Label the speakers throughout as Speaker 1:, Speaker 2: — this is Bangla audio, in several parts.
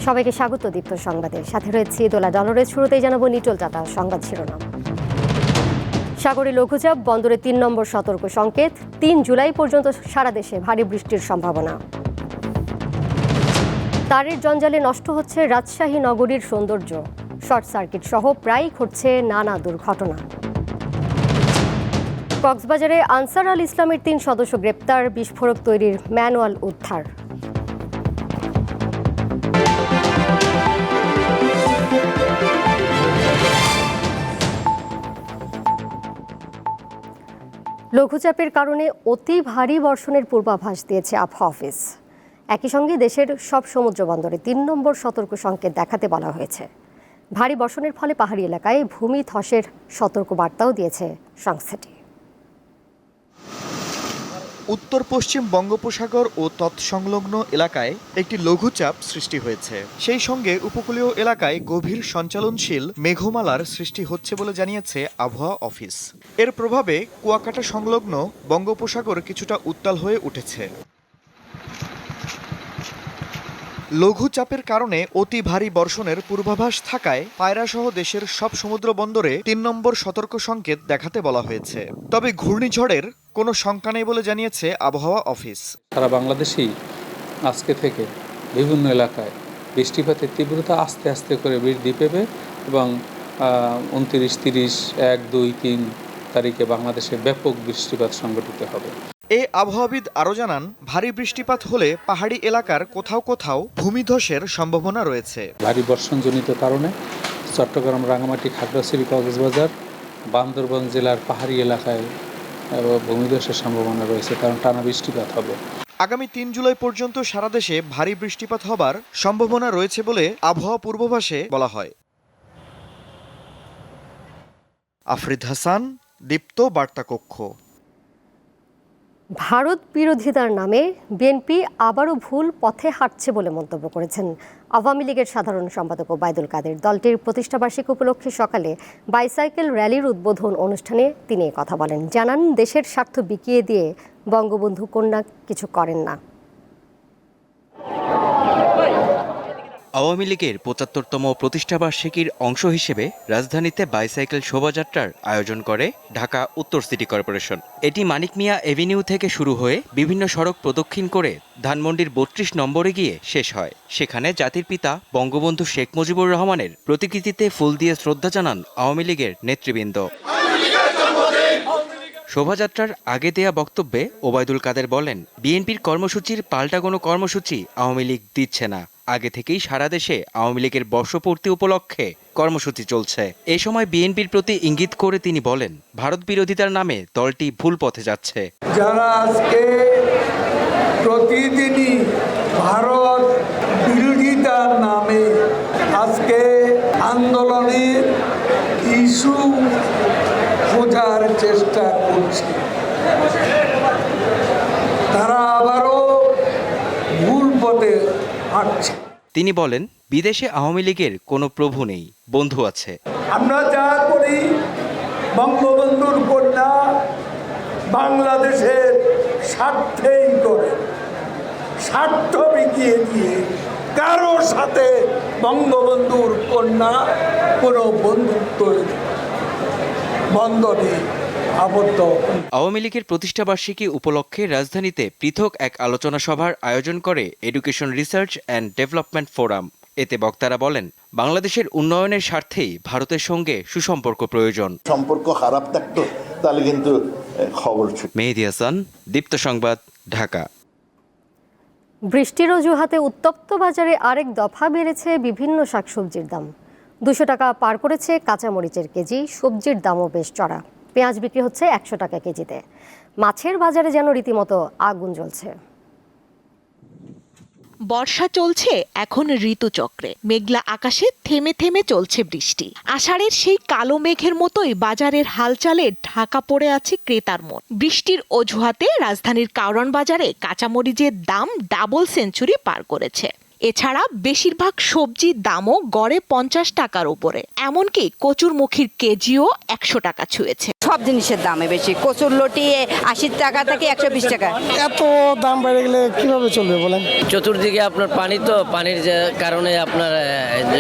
Speaker 1: সবাইকে স্বাগত দীপ্ত সংবাদে। সাথে রয়েছে দোলা ডলরের। শুরুতেই জানাবো নিটোল টাটা সংবাদ শিরোনাম। সাগরে লঘুচাপ, বন্দরে ৩ নম্বর সতর্ক সংকেত। ৩ জুলাই পর্যন্ত সারা দেশে ভারী বৃষ্টির সম্ভাবনা। তারের জঞ্জালে নষ্ট হচ্ছে রাজশাহী নগরীর সৌন্দর্য। শর্ট সার্কিট সহ প্রায়ই ঘটছে নানা দুর্ঘটনা। কক্সবাজারে আনসার আল ইসলামের ৩ সদস্য গ্রেপ্তার, বিস্ফোরক তৈরির ম্যানুয়াল উদ্ধার। লঘুচাপের কারণে অতি ভারী বর্ষণের পূর্বাভাস দিয়েছে আবহাওয়া অফিস। একই সঙ্গে দেশের সব সমুদ্র বন্দরে ৩ নম্বর সতর্ক সংকেত দেখাতে বলা হয়েছে। ভারী বর্ষণের ফলে পাহাড়ি এলাকায় ভূমি ধসের সতর্ক বার্তাও দিয়েছে সংস্থাটি।
Speaker 2: উত্তর পশ্চিম বঙ্গোপসাগর ও তৎসংলগ্ন এলাকায় একটি লঘুচাপ সৃষ্টি হয়েছে। সেই সঙ্গে উপকূলীয় এলাকায় গভীর সঞ্চালনশীল মেঘমালার সৃষ্টি হচ্ছে বলে জানিয়েছে আবহাওয়া অফিস। এর প্রভাবে কুয়াকাটা সংলগ্ন বঙ্গোপসাগর কিছুটা উত্তাল হয়ে উঠেছে। লঘুচাপের কারণে অতি ভারী বর্ষণের পূর্বাভাস থাকায় পায়রাসহ দেশের সব সমুদ্র বন্দরে ৩ নম্বর সতর্ক সংকেত দেখাতে বলা হয়েছে। তবে ঘূর্ণিঝড়ের কোনো শঙ্কা নেই বলে জানিয়েছে আবহাওয়া অফিস।
Speaker 3: সারা বাংলাদেশেই আজকে থেকে বিভিন্ন এলাকায় বৃষ্টিপাতের তীব্রতা আস্তে আস্তে করে বৃদ্ধি পেবে এবং ২৯, ৩০, ১, ২, ৩ তারিখে বাংলাদেশে ব্যাপক বৃষ্টিপাত সংঘটিত হবে।
Speaker 2: এ আবহাওয়াবিদ আরও জানান, ভারী বৃষ্টিপাত হলে পাহাড়ি এলাকার কোথাও কোথাও ভূমিধসের সম্ভাবনা রয়েছে।
Speaker 3: ভারী বর্ষণজনিত কারণে চট্টগ্রাম, রাঙামাটি, খাগড়াছড়ি, কক্সবাজার, বান্দরবান জেলার পাহাড়ি এলাকায় ভূমিধসের সম্ভাবনা রয়েছে, কারণ টানা বৃষ্টিপাত হবে।
Speaker 2: আগামী ৩ জুলাই পর্যন্ত সারা দেশে ভারী বৃষ্টিপাত হবার সম্ভাবনা রয়েছে বলে আবহাওয়া পূর্বাভাসে বলা হয়। আফরিদ হাসান, দীপ্ত বার্তা কক্ষ।
Speaker 1: ভারত বিরোধিতার নামে বিএনপি আবারও ভুল পথে হাঁটছে বলে মন্তব্য করেছেন আওয়ামী লীগের সাধারণ সম্পাদক ওবায়দুল কাদের। দলটির প্রতিষ্ঠাবার্ষিকী উপলক্ষে সকালে বাইসাইকেল র্যালির উদ্বোধন অনুষ্ঠানে তিনি কথা বলেন। জানান, দেশের স্বার্থ বিকিয়ে দিয়ে বঙ্গবন্ধু কন্যা কিছু করেন না।
Speaker 4: আওয়ামী লীগের ৭৫তম প্রতিষ্ঠাবার্ষিকীর অংশ হিসেবে রাজধানীতে বাইসাইকেল শোভাযাত্রার আয়োজন করে ঢাকা উত্তর সিটি কর্পোরেশন। এটি মানিক মিয়া এভিনিউ থেকে শুরু হয়ে বিভিন্ন সড়ক প্রদক্ষিণ করে ধানমন্ডির ৩২ নম্বরে গিয়ে শেষ হয়। সেখানে জাতির পিতা বঙ্গবন্ধু শেখ মুজিবুর রহমানের প্রতিকৃতিতে ফুল দিয়ে শ্রদ্ধা জানান আওয়ামী লীগের নেতৃবৃন্দ। শোভাযাত্রার আগে দেয়া বক্তব্যে ওবায়দুল কাদের বলেন, বিএনপির কর্মসূচির পাল্টা কোনো কর্মসূচি আওয়ামী লীগ দিচ্ছে না। আগে থেকেই সারা দেশে আওয়ামী লীগের বর্ষপূর্তি উপলক্ষে কর্মসূচি চলছে। এ সময় বিএনপির প্রতি ইঙ্গিত করে তিনি বলেন, ভারত বিরোধিতার নামে দলটি ভুল পথে যাচ্ছে।
Speaker 5: যারা আজকে প্রতিদিনই ভারত বিরোধিতার নামে আজকে আন্দোলনের ইস্যু খোঁজার চেষ্টা করছে, তারা আবারও ভুল পথে হাঁটছে।
Speaker 4: তিনি বলেন, বিদেশে আওয়ামী লীগের কোনো প্রভু নেই, বন্ধু আছে।
Speaker 5: আমরা যা করি বঙ্গবন্ধুর কন্যা বাংলাদেশের স্বার্থেই করে, স্বার্থ বিকিয়ে দিয়ে কারো সাথে বঙ্গবন্ধুর কন্যা কোনো বন্ধুত্ব বন্ধনে আবদ্ধ।
Speaker 4: আওয়ামী লীগের প্রতিষ্ঠাবার্ষিকী উপলক্ষে রাজধানীতে পৃথক এক আলোচনা সভার আয়োজন করে education research and development forum. এতে বক্তারা বলেন, বাংলাদেশের উন্নয়নের স্বার্থেই ভারতের সঙ্গে সুসম্পর্ক প্রয়োজন।
Speaker 6: সম্পর্ক খারাপ থাকতো তাহলে কিন্তু খবর ছিল।
Speaker 4: মেহেদী হাসান, দীপ্ত সংবাদ, ঢাকা।
Speaker 1: বৃষ্টির অজুহাতে উত্তপ্ত বাজারে আরেক দফা বেড়েছে বিভিন্ন শাকসবজির দাম। ২০০ টাকা পার করেছে কাঁচামরিচের কেজি। সবজির দামও বেশ চড়া। পেঁয়াজ বিক্রি হচ্ছে ১০০ টাকা কেজিতে। মাছের বাজারে যেন রীতিমতো আগুন জ্বলছে।
Speaker 7: বর্ষা চলছে এখন ঋতুচক্রে। মেঘলা আকাশে থেমে থেমে চলছে বৃষ্টি। আষাঢ়ের সেই কালো মেঘের মতোই বাজারের হালচালে ঢাকা পড়ে আছে ক্রেতার মন। বৃষ্টির অজুহাতে রাজধানীর কারওয়ান বাজারে কাঁচামরিচের দাম ডাবল সেঞ্চুরি পার করেছে। এছাড়া বেশিরভাগ সবজির দামও গড়ে 50 টাকার উপরে, এমনকি কচুরমুখীর কেজিও 100 টাকা ছুঁয়েছে।
Speaker 8: সব জিনিসের দামে বেশি, কচুর লটি 80 টাকা থেকে 120 টাকা।
Speaker 9: এত দাম বেড়ে গেলে কিভাবে চলবে বলেন?
Speaker 10: চতুর্দিকে আপনার পানি, তো পানির কারণে আপনার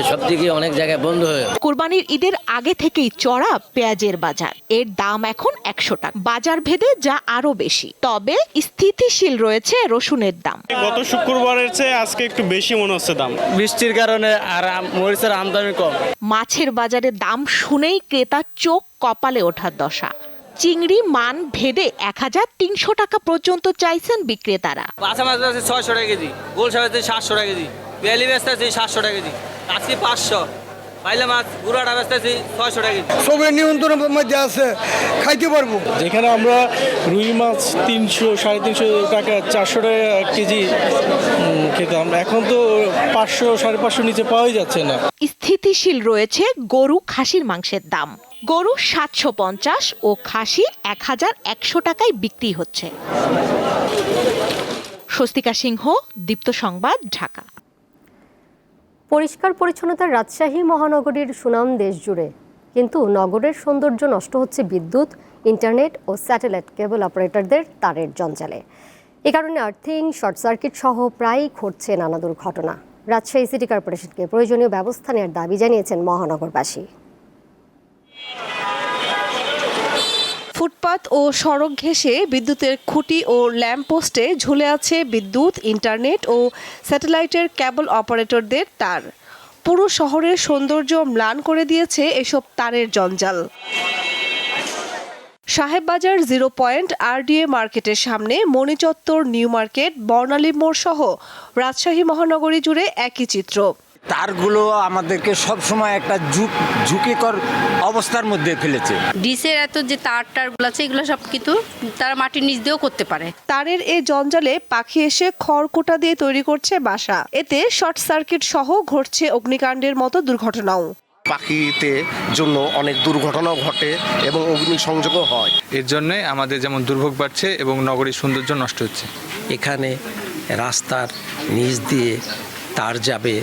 Speaker 10: সব দিকে অনেক জায়গায় বন্ধ হয়ে।
Speaker 7: কুরবানির ঈদের আগে থেকেই চড়া পেঁয়াজের বাজার, এর দাম এখন 100 টাকা, বাজার ভেদে যা আরো বেশি। তবে স্থিতিশীল রয়েছে রসুনের দাম।
Speaker 11: গত শুক্রবারের চেয়ে আজকে একটু বেশি মনে হচ্ছে দাম,
Speaker 10: বৃষ্টির কারণে আর মরিচের আমদানি কম।
Speaker 7: মাছের বাজারে দাম শুনেই ক্রেতার চোখ কপালে ওঠার দশা। চিংড়ি মান ভেদে 1300 টাকা পর্যন্ত চাইছেন বিক্রেতারা।
Speaker 10: বাসা মাছ আছে 600 টাকা কেজি, গোলসা আছে 700 টাকা কেজি, বেলি বেচতে আছে 700 টাকা কেজি, আজকে 500। পাইলা মাছ গুড়াটা বেচতে আছে 600 টাকা কেজি।
Speaker 9: সবের নিয়ন্ত্রণের মধ্যে আছে, খাইতে পারবো।
Speaker 11: যেখানে আমরা রুই মাছ 300, 350 টাকা, 400 টাকা কেজি খেতাম, এখন তো 500, 550 নিচে পাওয়াই যাচ্ছে না।
Speaker 7: স্থিতিশীল রয়েছে গরু খাসির মাংসের দাম। গরু 750 ও খাসি 1100 টাকায় বিক্রি হচ্ছে। স্বস্তিকা সিংহ, দীপ্ত সংবাদ, ঢাকা।
Speaker 1: পরিষ্কার পরিচ্ছন্নতার রাজশাহী মহানগরীর সুনাম দেশ জুড়ে, কিন্তু নগরের সৌন্দর্য নষ্ট হচ্ছে বিদ্যুৎ, ইন্টারনেট ও স্যাটেলাইট কেবল অপারেটরদের তারের জঞ্জালে। এ কারণে আর্থিং, শর্ট সার্কিট সহ প্রায়ই ঘটছে নানা দুর্ঘটনা। রাজশাহী সিটি কর্পোরেশনকে প্রয়োজনীয় ব্যবস্থা নেওয়ার দাবি জানিয়েছেন মহানগরবাসী।
Speaker 12: ফুটপাত ও সড়ক ঘেঁষে বিদ্যুতের খুঁটি ও ল্যাম্পপোস্টে ঝুলে আছে বিদ্যুৎ, ইন্টারনেট ও স্যাটেলাইটের কেবল অপারেটরদের তার। পুরো শহরের সৌন্দর্য ম্লান করে দিয়েছে এসব তারের জঞ্জাল। সাহেববাজার 0 পয়েন্ট RDA মার্কেটের সামনে, মণিচত্বর, নিউ মার্কেট, বর্ণালী মোড় সহ রাজশাহী মহানগরী জুড়ে একই চিত্র।
Speaker 13: তারগুলো আমাদেরকে সবসময় একটা ঝুঁকিকর অবস্থার মধ্যে ফেলেছে।
Speaker 8: ডিসের এত যে তারগুলো আছে, এগুলো সব কিন্তু তারা মাটির নিচ দিয়েও করতে পারে।
Speaker 12: তারের এই জঞ্জালে পাখি এসে খড়কুটা দিয়ে তৈরি করছে বাসা। এতে শর্ট সার্কিট সহ ঘটছে অগ্নিকাণ্ডের মতো দুর্ঘটনাও।
Speaker 14: পাখিতে জন্য অনেক দুর্ঘটনাও ঘটে এবং অগ্নিসংযোগও হয়।
Speaker 3: এর জন্য আমাদের যেমন দুর্ভোগ বাড়ছে এবং নগরীর সৌন্দর্য নষ্ট হচ্ছে।
Speaker 13: এখানে রাস্তার নিচ দিয়ে তার যাবে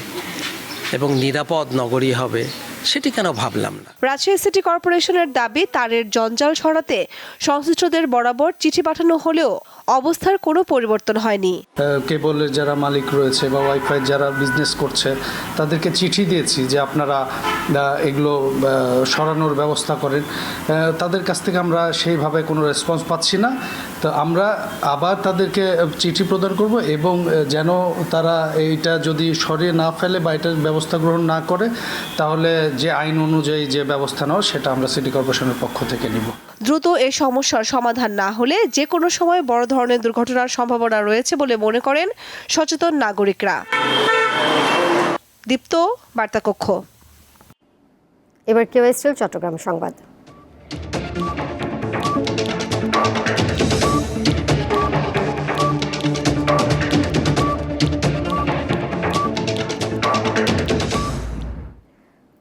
Speaker 13: এবং নিরাপদ নগরী হবে, সেটি কেন ভাবলাম না।
Speaker 12: রাজশাহী সিটি কর্পোরেশনের দাবি, তারের জঞ্জাল সরাতে সংশ্লিষ্টদের বরাবর চিঠি পাঠানো হলেও অবস্থার কোনো পরিবর্তন হয়নি।
Speaker 9: কেবলের যারা মালিক রয়েছে বা ওয়াইফাই যারা বিজনেস করছে, তাদেরকে চিঠি দিয়েছি যে আপনারা এগুলো সরানোর ব্যবস্থা করেন। তাদের কাছ থেকে আমরা সেইভাবে কোনো রেসপন্স পাচ্ছি না। তো আমরা আবার তাদেরকে চিঠি প্রদান করব এবং যেন তারা এইটা যদি সরিয়ে না ফেলে বা এটার ব্যবস্থা গ্রহণ না করে, তাহলে যে আইন অনুযায়ী যে ব্যবস্থা নেওয়া সেটা আমরা সিটি কর্পোরেশনের পক্ষ থেকে নিব।
Speaker 12: দ্রুত এই সমস্যার সমাধান না হলে যে কোনো সময় বড় ধরনের দুর্ঘটনার সম্ভাবনা রয়েছে বলে মনে করেন সচেতন নাগরিকরা। দীপ্ত, বার্তা কক্ষ।
Speaker 1: এবার কেওএসটিএল চট্টগ্রাম সংবাদ।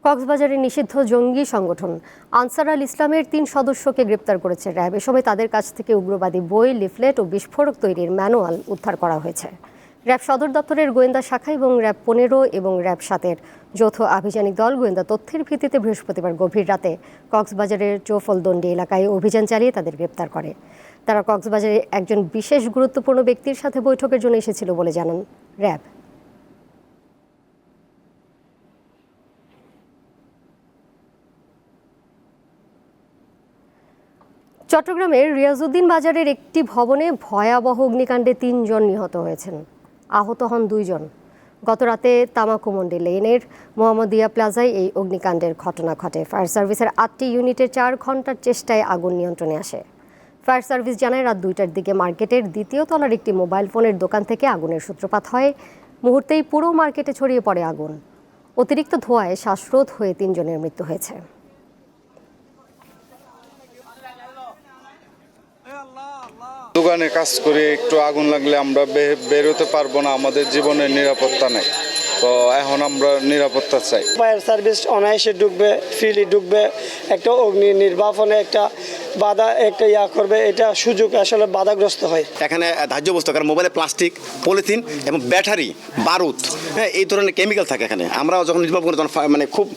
Speaker 1: কক্সবাজারে নিষিদ্ধ জঙ্গি সংগঠন আনসার আল ইসলামের 3 সদস্যকে গ্রেপ্তার করেছে র্যাব। এ সময় তাদের কাছ থেকে উগ্রবাদী বই, লিফলেট ও বিস্ফোরক তৈরির ম্যানুয়াল উদ্ধার করা হয়েছে। র্যাব সদর দপ্তরের গোয়েন্দা শাখা এবং র্যাব 15 এবং র্যাব 7-এর যৌথ আভিযানিক দল গোয়েন্দা তথ্যের ভিত্তিতে বৃহস্পতিবার গভীর রাতে কক্সবাজারের চৌফলদন্ডি এলাকায় অভিযান চালিয়ে তাদের গ্রেপ্তার করে। তারা কক্সবাজারে একজন বিশেষ গুরুত্বপূর্ণ ব্যক্তির সাথে বৈঠকের জন্য এসেছিল বলে জানান র্যাব। চট্টগ্রামের রিয়াজউদ্দিন বাজারের একটি ভবনে ভয়াবহ অগ্নিকাণ্ডে 3 জন নিহত হয়েছেন, আহত হন 2 জন। গতরাতে তামাকুমন্ডি লেনের মোহাম্মদিয়া প্লাজায় এই অগ্নিকাণ্ডের ঘটনা ঘটে। ফায়ার সার্ভিসের 8টি ইউনিটের 4 ঘন্টার চেষ্টায় আগুন নিয়ন্ত্রণে আসে। ফায়ার সার্ভিস জানায়, রাত 2টার দিকে মার্কেটের 2য় তলার একটি মোবাইল ফোনের দোকান থেকে আগুনের সূত্রপাত হয়। মুহূর্তেই পুরো মার্কেটে ছড়িয়ে পড়ে আগুন। অতিরিক্ত ধোঁয়ায় শ্বাসরোধ হয়ে 3 জনের মৃত্যু হয়েছে।
Speaker 15: দোকানে কাজ করে একটু আগুন লাগলে আমরা বেরোতে পারবো না, আমাদের জীবনের নিরাপত্তা নেই। তো এখন আমরা নিরাপত্তা চাই।
Speaker 16: ফায়ার সার্ভিস অনায়াসে ঢুকবে, ফ্রিলি ঢুকবে, একটা অগ্নি নির্বাপনে একটা বাধা একটা করবে, এটা সুযোগ আসলে বাধাগ্রস্ত হয়।
Speaker 14: এখানে ধার্য বস্তু, কারণ মোবাইলে প্লাস্টিক, পলিথিন এবং ব্যাটারি, বারুদ, হ্যাঁ, এই ধরনের কেমিক্যাল থাকে এখানে। আমরা যখন নির্বাপন করি তখন মানে খুব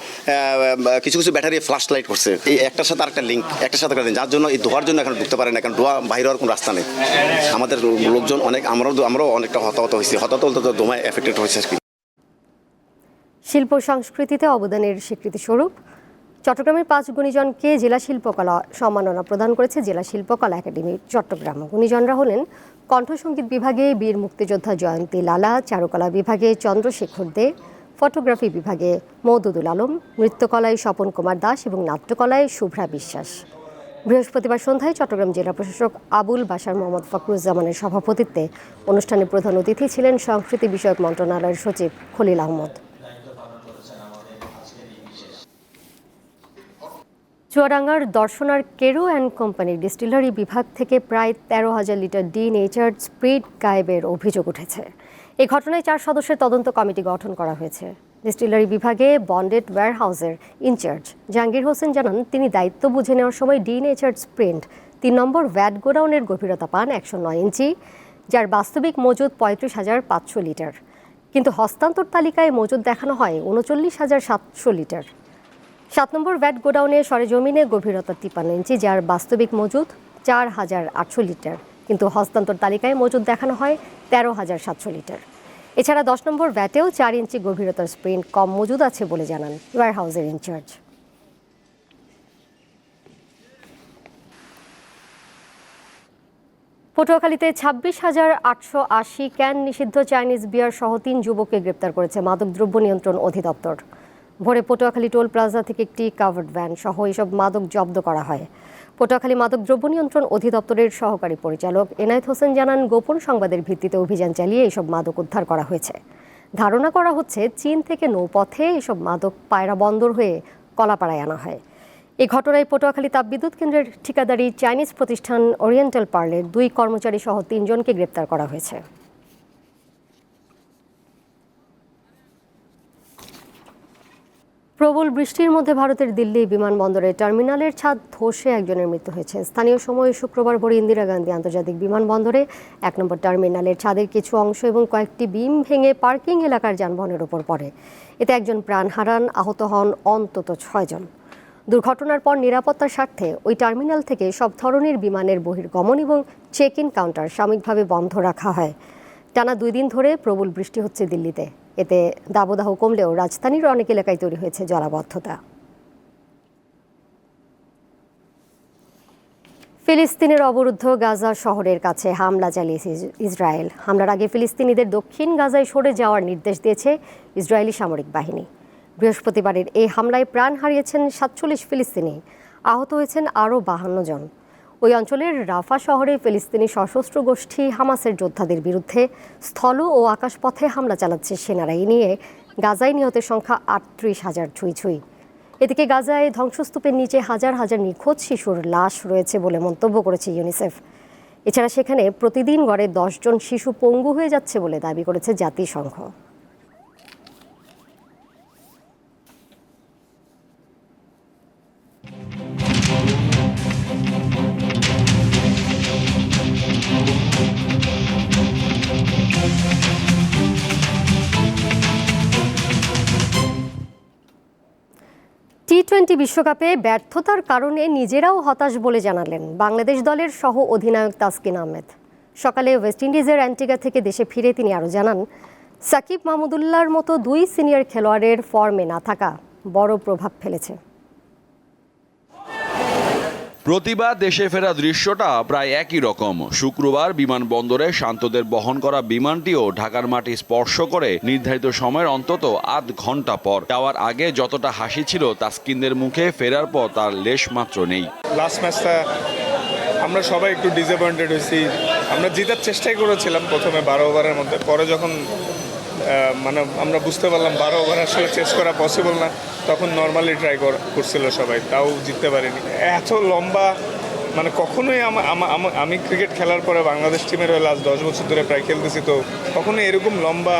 Speaker 14: কিছু কিছু ব্যাটারি ফ্ল্যাশ লাইট করছে, এই একটার সাথে আরেকটা লিঙ্ক, একটার সাথে একটা, যার জন্য এই ধোয়ার জন্য এখন ঢুকতে পারে না, কারণ ধোয়া বাইরে হওয়ার কোনো রাস্তা নেই। আমাদের লোকজন অনেক, আমরাও অনেকটা হতাহত হয়েছি, হতাহত বলতে ধোঁয়ায় এফেক্টেড হয়েছে আর কি।
Speaker 1: শিল্প সংস্কৃতিতে অবদানের স্বীকৃতিস্বরূপ চট্টগ্রামের 5 গুণীজনকে জেলা শিল্পকলা সম্মাননা প্রদান করেছে জেলা শিল্পকলা একাডেমি চট্টগ্রাম। গুণীজনরা হলেন কণ্ঠসঙ্গীত বিভাগে বীর মুক্তিযোদ্ধা জয়ন্তী লালা, চারুকলা বিভাগে চন্দ্রশেখর দে, ফটোগ্রাফি বিভাগে মওদুদুল আলম, নৃত্যকলায় স্বপন কুমার দাস এবং নাট্যকলায় শুভ্রা বিশ্বাস। বৃহস্পতিবার সন্ধ্যায় চট্টগ্রাম জেলা প্রশাসক আবুল বাশার মোহাম্মদ ফখরুজ্জামানের সভাপতিত্বে অনুষ্ঠানে প্রধান অতিথি ছিলেন সংস্কৃতি বিষয়ক মন্ত্রণালয়ের সচিব খলিল আহমদ। চুয়াডাঙ্গার দর্শনার কেরো অ্যান্ড কোম্পানির ডিস্টিলারি বিভাগ থেকে প্রায় 13,000 লিটার ডি-নেচার্ড স্প্রিট গায়েবের অভিযোগ উঠেছে। এই ঘটনায় 4 সদস্যের তদন্ত কমিটি গঠন করা হয়েছে। ডিস্টিলারি বিভাগে বন্ডেড ওয়্যারহাউসের ইনচার্জ জাহাঙ্গীর হোসেন জানান, তিনি দায়িত্ব বুঝে নেওয়ার সময় ডি-নেচার্ড স্প্রিট 3 নম্বর ভ্যাট গোডাউনের গভীরতা পান 109 ইঞ্চি, যার বাস্তবিক মজুদ 35,500 লিটার, কিন্তু হস্তান্তর তালিকায় মজুদ দেখানো হয় 39,700 লিটার। 7 নম্বর ভ্যাট গোডাউনে সরেজমিনে গভীরতা 53 ইঞ্চি, যার বাস্তবিক মজুদ 4,800 লিটার, কিন্তু হস্তান্তর তালিকায় মজুদ দেখানো হয় 13,700 লিটার। এছাড়া 10 নম্বর ভ্যাটেও 4 ইঞ্চি গভীরতার স্প্রিন্ট কম মজুদ আছে বলে জানান ওয়্যারহাউসের ইনচার্জ। পটুয়াখালীতে 26,880 ক্যান নিষিদ্ধ চাইনিজ বিয়ার সহ 3 যুবককে গ্রেপ্তার করেছে মাদকদ্রব্য নিয়ন্ত্রণ অধিদপ্তর। ভোরে পটুয়াখালী টোল প্লাজা থেকে একটি কাভার্ড ভ্যান সহ এসব মাদক জব্দ করা হয়। পটুয়াখালী মাদকদ্রব্য নিয়ন্ত্রণ অধিদপ্তরের সহকারী পরিচালক এনায়েত হোসেন জানান, গোপন সংবাদের ভিত্তিতে অভিযান চালিয়ে এসব মাদক উদ্ধার করা হয়েছে। ধারণা করা হচ্ছে চীন থেকে নৌপথে এসব মাদক পায়রা বন্দর হয়ে কলাপাড়ায় আনা হয়। এই ঘটনায় পটুয়াখালী তাপবিদ্যুৎ কেন্দ্রের ঠিকাদারি চাইনিজ প্রতিষ্ঠান ওরিয়েন্টাল পার্লের 2 কর্মচারী সহ 3 জনকে গ্রেপ্তার করা হয়েছে। প্রবল বৃষ্টির মধ্যে ভারতের দিল্লি বিমানবন্দরে টার্মিনালের ছাদ ধসে একজনের মৃত্যু হয়েছে। স্থানীয় সময় শুক্রবার ভোরে ইন্দিরা গান্ধী আন্তর্জাতিক বিমানবন্দরে 1 নম্বর টার্মিনালের ছাদের কিছু অংশ এবং কয়েকটি বিম ভেঙে পার্কিং এলাকার যানবাহনের উপর পড়ে। এতে একজন প্রাণ হারান, আহত হন অন্তত 6 জন। দুর্ঘটনার পর নিরাপত্তার স্বার্থে ওই টার্মিনাল থেকে সব ধরনের বিমানের বহির্গমন এবং চেক ইন কাউন্টার সাময়িকভাবে বন্ধ রাখা হয়। টানা 2 দিন ধরে প্রবল বৃষ্টি হচ্ছে দিল্লিতে। এতে দাবদাহ কমলেও রাজধানীর অনেক এলাকায় তৈরি হয়েছে জলাবদ্ধতা। ফিলিস্তিনের অবরুদ্ধ গাজা শহরের কাছে হামলা চালিয়েছে ইসরায়েল। হামলার আগে ফিলিস্তিনিদের দক্ষিণ গাজায় সরে যাওয়ার নির্দেশ দিয়েছে ইসরায়েলি সামরিক বাহিনী। বৃহস্পতিবারের এই হামলায় প্রাণ হারিয়েছেন 47 ফিলিস্তিনি, আহত হয়েছেন আরও 52 জন। ওই অঞ্চলের রাফা শহরে ফিলিস্তিনি সশস্ত্র গোষ্ঠী হামাসের যোদ্ধাদের বিরুদ্ধে স্থল ও আকাশপথে হামলা চালাচ্ছে সেনারা। এই নিয়ে গাজায় নিহতের সংখ্যা 38,000 ছুঁই। এদিকে গাজায় ধ্বংসস্তূপের নিচে হাজার হাজার নিখোঁজ শিশুর লাশ রয়েছে বলে মন্তব্য করেছে ইউনিসেফ। এছাড়া সেখানে প্রতিদিন গড়ে 10 জন শিশু পঙ্গু হয়ে যাচ্ছে বলে দাবি করেছে জাতিসংঘ। টি-20 বিশ্বকাপে ব্যর্থতার কারণে নিজেরাও হতাশ বলে জানালেন বাংলাদেশ দলের সহ অধিনায়ক তাসকিন আহমেদ। সকালে ওয়েস্ট ইন্ডিজের অ্যান্টিগা থেকে দেশে ফিরে তিনি আরও জানান, সাকিব মাহমুদুল্লাহর মতো 2 সিনিয়র খেলোয়াড়ের ফর্মে না থাকা বড় প্রভাব ফেলেছে।
Speaker 17: প্রতিবার দেশে ফেরা দৃশ্যটা প্রায় একই রকম। শুক্রবার বিমানবন্দরে শান্তদের বহন করা বিমানটিও ঢাকার মাটি স্পর্শ করে নির্ধারিত সময়ের অন্তত আধ ঘন্টা পর। যাওয়ার আগে যতটা হাসি ছিল তাসকিনদের মুখে, ফেরার পর তার লেশ মাত্র নেই।
Speaker 18: লাস্ট ম্যাচটা আমরা সবাই একটু ডিসঅ্যাপয়েন্টেড হয়েছি। আমরা জেতার চেষ্টাই করেছিলাম প্রথমে 12 ওভারের মধ্যে, পরে যখন আমরা বুঝতে পারলাম 12 ওভার আসলে চেস করা পসিবল না, তখন নর্মালি ট্রাই করছিল সবাই, তাও জিততে পারিনি। এত লম্বা কখনোই আমি ক্রিকেট খেলার পরে বাংলাদেশ টিমের লাস্ট 10 বছর ধরে প্রায় খেলতেছি, তো কখনোই এরকম লম্বা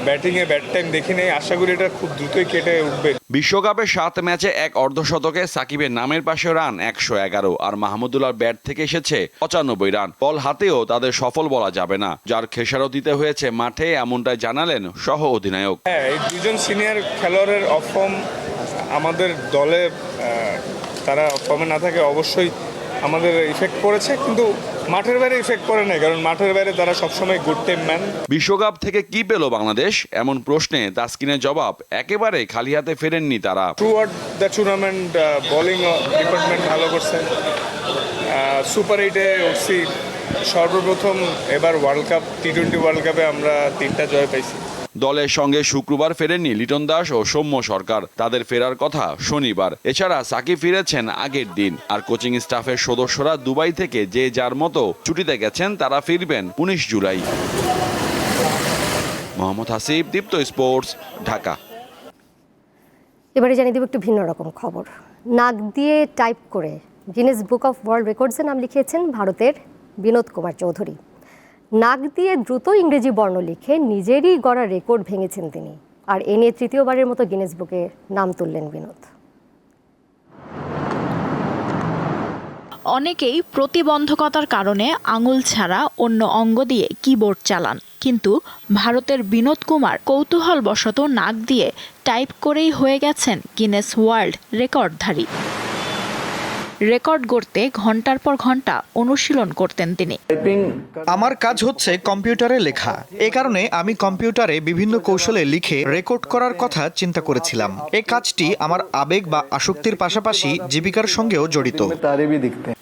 Speaker 18: ব্যাটিংয়ে ব্যাট টাইম দেখি নেই, আশা করি এটা খুব দ্রুতই কেটে উঠবে।
Speaker 17: বিশ্বকাপে 7 ম্যাচে এক অর্ধশতকে সাকিবের নামের পাশে রান 111 আর মাহমুদুল্লাহর ব্যাট থেকে এসেছে 95 রান। বল হাতেও তাদের সফল বলা যাবে না, যার খেসারত দিতে হয়েছে মাঠে, এমনটাই জানালেন সহ অধিনায়ক।
Speaker 18: হ্যাঁ, এই দুজন সিনিয়র খেলোয়াড়ের অফ ফর্ম আমাদের দলে তারা ফর্মে না থাকে অবশ্যই আমাদের ইফেক্ট পড়েছে, কিন্তু মাঠের বাইরে ইফেক্ট পড়ে না, কারণ মাঠের বাইরে তারা সবসময় গুড টিম ম্যান।
Speaker 17: বিশ্বকাপ থেকে কি পেল বাংলাদেশ এমন প্রশ্নে তাসকিনের জবাব, একেবারে খালি হাতে ফেরেননি তারা।
Speaker 18: Through out the tournament bowling department ভালো করছে, সুপার 8-এ উঠছি সর্বপ্রথম, এবার ওয়ার্ল্ড কাপ T20 ওয়ার্ল্ড কাপে আমরা 3টা জয় পাইছি।
Speaker 17: দলের সঙ্গে শুক্রবার ফেরেননি লিটন দাস ও সৌম্য সরকার, তাদের ফেরার কথা শনিবার। এছাড়া সাকিব ফিরেছেন আগের দিন, আর কোচিং স্টাফের সদস্যরা দুবাই থেকে যে যার মতো ছুটিতে গেছেন, তারা ফিরবেন 19 জুলাই। মোহাম্মদ হাসিব, দীপ্ত স্পোর্টস, ঢাকা।
Speaker 1: এবারে জানিয়ে দেব একটু ভিন্ন রকম খবর। নাক দিয়ে টাইপ করে গিনেস বুক অফ ওয়ার্ল্ড রেকর্ডসে নাম লিখিয়েছেন ভারতের বিনোদ কুমার চৌধুরী। নাক দিয়ে দ্রুত ইংরেজি বর্ণ লিখে নিজেরই গড়া রেকর্ড ভেঙেছেন তিনি, আর এ নিয়ে তৃতীয়বারের মতো গিনেস বুকে নাম তুললেন বিনোদ।
Speaker 7: অনেকেই প্রতিবন্ধকতার কারণে আঙুল ছাড়া অন্য অঙ্গ দিয়ে কিবোর্ড চালান, কিন্তু ভারতের বিনোদ কুমার কৌতূহলবশত নাক দিয়ে টাইপ করেই হয়ে গেছেন গিনেস ওয়ার্ল্ড রেকর্ডধারী। রেকর্ড গড়তে ঘন্টার পর ঘন্টা অনুশীলন করতেন তিনি।
Speaker 2: আমার কাজ হচ্ছে কম্পিউটারে লেখা, এ কারণে আমি কম্পিউটারে বিভিন্ন কৌশলে লিখে রেকর্ড করার কথা চিন্তা করেছিলাম। এই কাজটি আমার আবেগ বা আসক্তির পাশাপাশি জীবিকার সঙ্গেও জড়িত।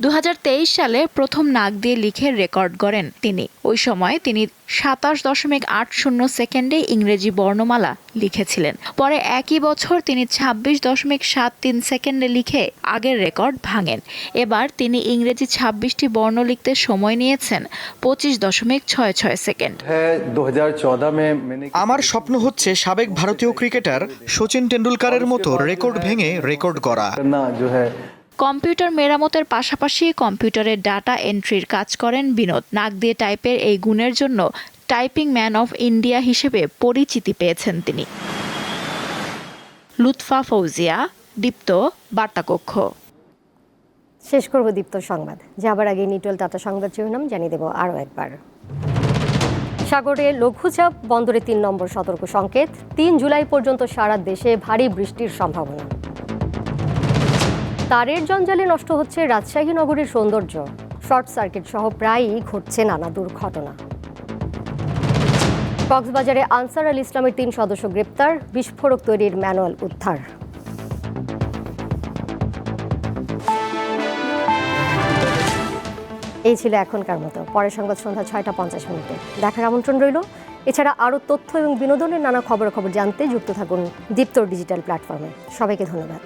Speaker 7: 2023 সালে প্রথম নাক দিয়ে লিখে রেকর্ড গড়েন তিনি। ওই সময় তিনি 27.80 সেকেন্ডে ইংরেজি বর্ণমালা লিখেছিলেন। পরে একই বছর তিনি 26.73 সেকেন্ডে লিখে আগের রেকর্ড ভাঙেন। এবার তিনি ইংরেজি 26টি বর্ণ লিখতে সময় নিয়েছেন 25.66 সেকেন্ড।
Speaker 2: আমার স্বপ্ন হচ্ছে সাবেক ভারতীয় ক্রিকেটার সচিন টেন্ডুলকারের মতো রেকর্ড ভেঙে রেকর্ড করা।
Speaker 7: কম্পিউটার মেরামতের পাশাপাশি কম্পিউটারের ডাটা এন্ট্রির কাজ করেন বিনোদ। নাক দিয়ে টাইপের এই গুণের জন্য টাইপিং ম্যান অফ ইন্ডিয়া হিসেবে পরিচিতি পেয়েছেন তিনি। লুৎফা ফৌজিয়া, দীপ্ত, বার্তাকক্ষ।
Speaker 1: শেষ করব দীপ্ত সংবাদ, যাবার আগে নিটল টাটা সংবাদ শিরোনাম জানিয়ে দেব আরও একবার। সাগরে লঘুচাপ, বন্দরে 3 নম্বর সতর্ক সংকেত। 3 জুলাই পর্যন্ত সারা দেশে ভারী বৃষ্টির সম্ভাবনা। তারের জঞ্জালে নষ্ট হচ্ছে রাজশাহী নগরীর সৌন্দর্য। শর্ট সার্কিট সহ প্রায়ই ঘটছে নানা দুর্ঘটনা। কক্সবাজারে আনসার আল ইসলামের 3 সদস্য গ্রেপ্তার, বিস্ফোরক তৈরির ম্যানুয়াল উদ্ধার। এই ছিল এখনকার মতো। পরের সংবাদ সন্ধ্যা 6টা 50 দেখার আমন্ত্রণ রইল। এছাড়া আরও তথ্য এবং বিনোদনের নানা খবরাখবর জানতে যুক্ত থাকুন দীপ্তর ডিজিটাল প্ল্যাটফর্মে। সবাইকে ধন্যবাদ।